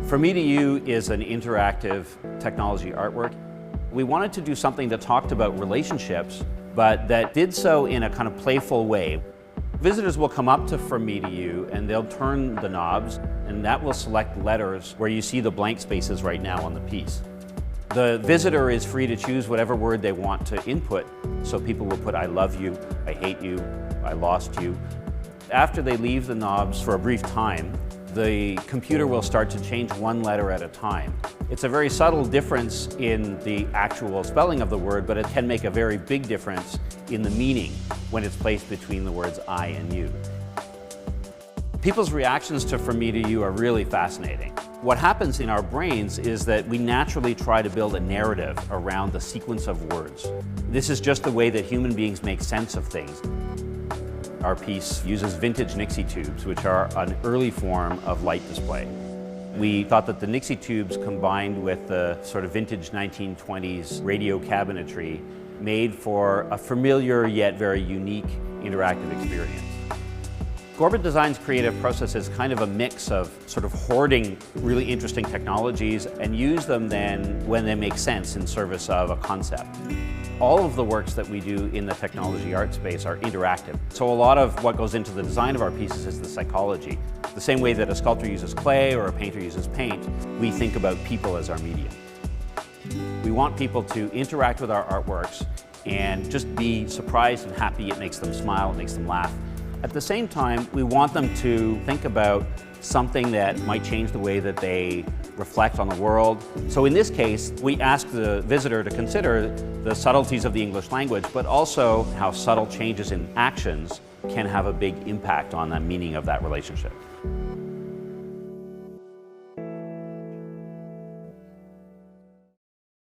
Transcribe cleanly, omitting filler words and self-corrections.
For Me to You is an interactive technology artwork. We wanted to do something that talked about relationships, but that did so in a kind of playful way. Visitors will come up to From Me to You and they'll turn the knobs, and that will select letters where you see the blank spaces right now on the piece. The visitor is free to choose whatever word they want to input, so people will put I love you, I hate you, I lost you. After they leave the knobs for a brief time, the computer will start to change one letter at a time. It's a very subtle difference in the actual spelling of the word, but it can make a very big difference in the meaning when it's placed between the words I and you. People's reactions to From Me to You are really fascinating. What happens in our brains is that we naturally try to build a narrative around the sequence of words. This is just the way that human beings make sense of things. Our piece uses vintage Nixie tubes, which are an early form of light display. We thought that the Nixie tubes combined with the sort of vintage 1920s radio cabinetry made for a familiar yet very unique interactive experience. Gorbet Design's creative process is kind of a mix of sort of hoarding really interesting technologies and use them then when they make sense in service of a concept. All of the works that we do in the technology art space are interactive. So a lot of what goes into the design of our pieces is the psychology. The same way that a sculptor uses clay or a painter uses paint, we think about people as our medium. We want people to interact with our artworks and just be surprised and happy. It makes them smile, it makes them laugh. At the same time, we want them to think about something that might change the way that they reflect on the world. So in this case, we ask the visitor to consider the subtleties of the English language, but also how subtle changes in actions can have a big impact on the meaning of that relationship.